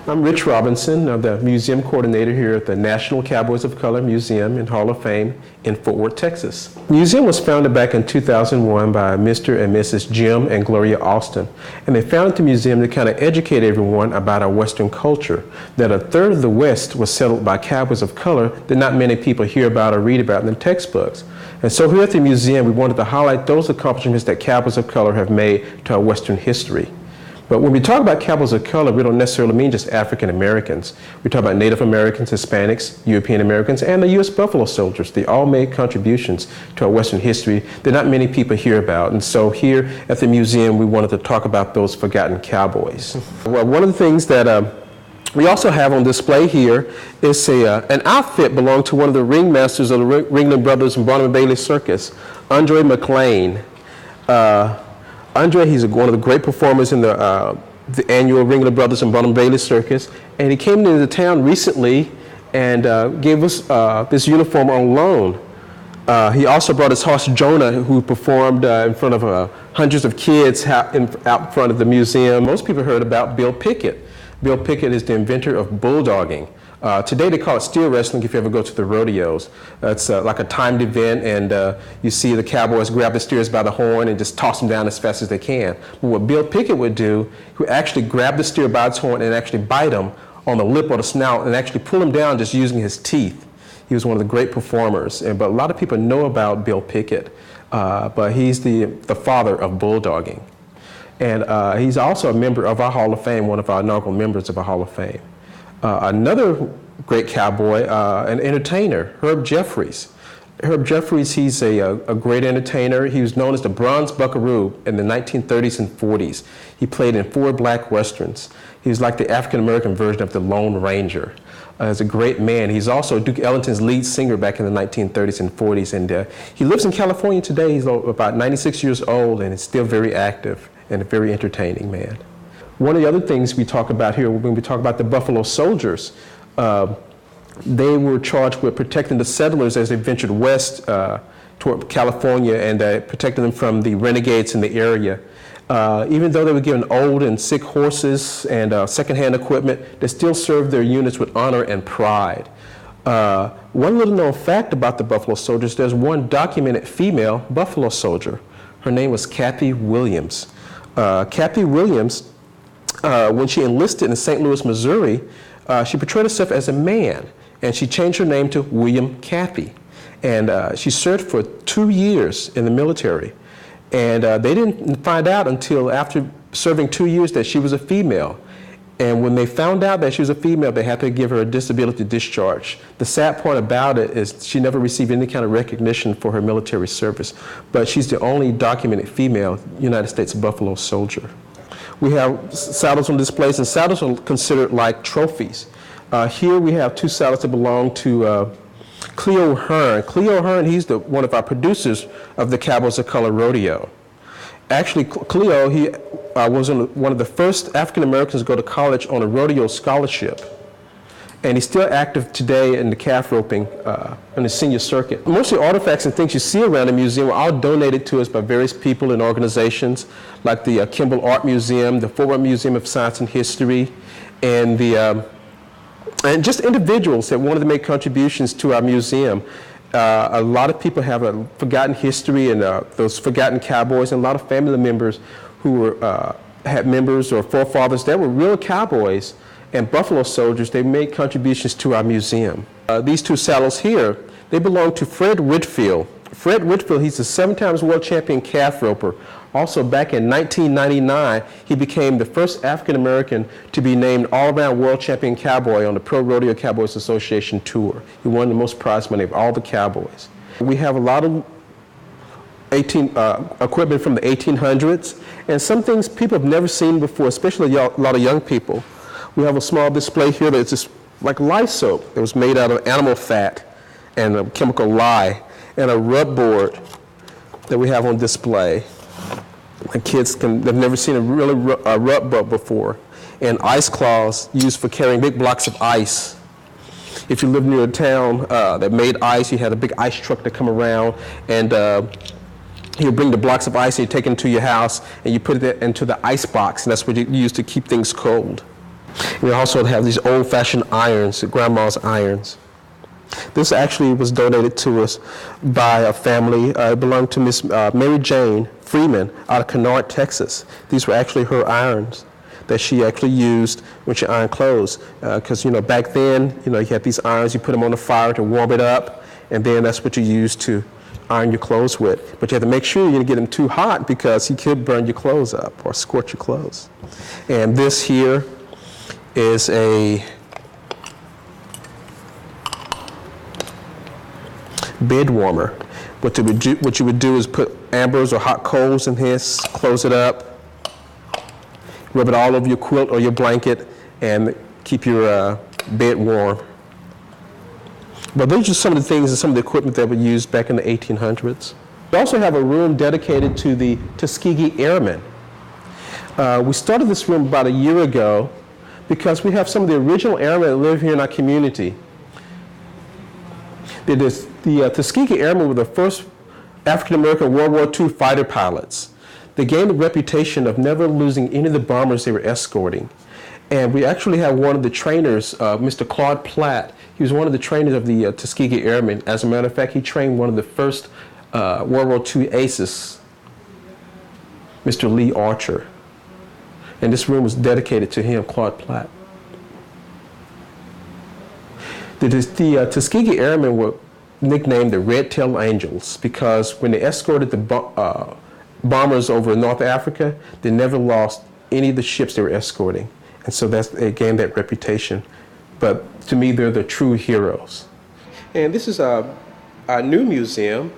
I'm Rich Robinson. I'm the museum coordinator here at the National Cowboys of Color Museum and Hall of Fame in Fort Worth, Texas. The museum was founded back in 2001 by Mr. and Mrs. Jim and Gloria Austin. And they founded the museum to kind of educate everyone about our Western culture, that a third of the West was settled by cowboys of color that not many people hear about or read about in the textbooks. And so here at the museum, we wanted to highlight those accomplishments that cowboys of color have made to our Western history. But when we talk about cowboys of color, we don't necessarily mean just African Americans. We talk about Native Americans, Hispanics, European Americans, and the U.S. Buffalo Soldiers. They all made contributions to our Western history that not many people hear about. And so here at the museum, we wanted to talk about those forgotten cowboys. Well, one of the things that we also have on display here is an outfit belonging to one of the ringmasters of the Ringling Brothers and Barnum and Bailey Circus, Andre McLean. Andre, he's one of the great performers in the annual Ringling Brothers and Barnum Bailey Circus, and he came into town recently and gave us this uniform on loan. He also brought his horse Jonah, who performed in front of hundreds of kids out front of the museum. Most people heard about Bill Pickett. Bill Pickett is the inventor of bulldogging. Today they call it steer wrestling if you ever go to the rodeos. It's like a timed event, and you see the cowboys grab the steers by the horn and just toss them down as fast as they can. But what Bill Pickett would do, he would actually grab the steer by its horn and actually bite him on the lip or the snout and actually pull him down just using his teeth. He was one of the great performers, but a lot of people know about Bill Pickett, but he's the father of bulldogging. And he's also a member of our Hall of Fame, one of our inaugural members of our Hall of Fame. Another great cowboy, an entertainer, Herb Jeffries. Herb Jeffries, he's a great entertainer. He was known as the Bronze Buckaroo in the 1930s and 40s. He played in 4 black westerns. He was like the African-American version of the Lone Ranger. He's a great man. He's also Duke Ellington's lead singer back in the 1930s and 40s. And he lives in California today. He's about 96 years old and is still very active and a very entertaining man. One of the other things we talk about here, when we talk about the Buffalo Soldiers, they were charged with protecting the settlers as they ventured west toward California and protecting them from the renegades in the area. Even though they were given old and sick horses and secondhand equipment, they still served their units with honor and pride. One little known fact about the Buffalo Soldiers, there's one documented female Buffalo Soldier. Her name was Kathy Williams. Kathy Williams, when she enlisted in St. Louis, Missouri, she portrayed herself as a man, and she changed her name to William Kathy. And she served for 2 years in the military. And they didn't find out until after serving 2 years that she was a female. And when they found out that she was a female, they had to give her a disability discharge. The sad part about it is she never received any kind of recognition for her military service. But she's the only documented female United States Buffalo Soldier. We have saddles on displays, and saddles are considered like trophies. Here we have 2 saddles that belong to Cleo Hearn. Cleo Hearn, he's one of our producers of the Cowboys of Color Rodeo. Actually, Cleo, he was one of the first African Americans to go to college on a rodeo scholarship. And he's still active today in the calf roping on the senior circuit. Most of the artifacts and things you see around the museum are all donated to us by various people and organizations, like the Kimball Art Museum, the Fort Worth Museum of Science and History, and just individuals that wanted to make contributions to our museum. A lot of people have a forgotten history and those forgotten cowboys, and a lot of family members who had members or forefathers that were real cowboys and Buffalo Soldiers. They made contributions to our museum. These 2 saddles here, they belong to Fred Whitfield. Fred Whitfield, he's a 7 times world champion calf roper. Also back in 1999, he became the first African American to be named all-around world champion cowboy on the Pro Rodeo Cowboys Association tour. He won the most prize money of all the cowboys. We have a lot of equipment from the 1800s, and some things people have never seen before, especially a lot of young people. We have a small display here that's just like lye soap that was made out of animal fat and a chemical lye, and a rub board that we have on display. And kids they've never seen a rub board before. And ice claws used for carrying big blocks of ice. If you live near a town that made ice, you had a big ice truck that come around, and you bring the blocks of ice and you take it into your house and you put it into the ice box, and that's what you use to keep things cold. We also have these old-fashioned irons, grandma's irons. This actually was donated to us by a family. It belonged to Miss Mary Jane Freeman out of Kennard, Texas. These were actually her irons that she actually used when she ironed clothes. Because back then, you had these irons, you put them on the fire to warm it up, and then that's what you used to iron your clothes with. But you have to make sure you didn't get them too hot because you could burn your clothes up or scorch your clothes. And this here is a bed warmer. What you would do is put ambers or hot coals in this, close it up, rub it all over your quilt or your blanket, and keep your bed warm. But those are some of the things and some of the equipment that were used back in the 1800s. We also have a room dedicated to the Tuskegee Airmen. We started this room about a year ago because we have some of the original airmen that live here in our community. The Tuskegee Airmen were the first African-American World War II fighter pilots. They gained a reputation of never losing any of the bombers they were escorting. And we actually have one of the trainers, Mr. Claude Platt. He was one of the trainers of the Tuskegee Airmen. As a matter of fact, he trained one of the first World War II aces, Mr. Lee Archer. And this room was dedicated to him, Claude Platt. The Tuskegee Airmen were nicknamed the Red-Tailed Angels because when they escorted the bombers over North Africa, they never lost any of the ships they were escorting. And so they gained that reputation. But to me, they're the true heroes. And this is our new museum.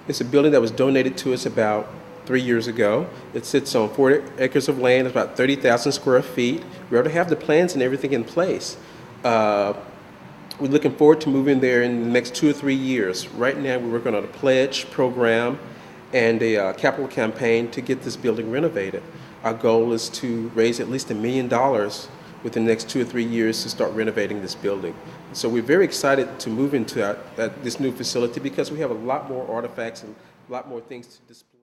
It's a building that was donated to us about 3 years ago. It sits on 4 acres of land, it's about 30,000 square feet. We already have the plans and everything in place. We're looking forward to moving there in the next 2 or 3 years. Right now, we're working on a pledge program and a capital campaign to get this building renovated. Our goal is to raise at least $1 million within the next 2 or 3 years to start renovating this building. So we're very excited to move into this new facility because we have a lot more artifacts and a lot more things to display.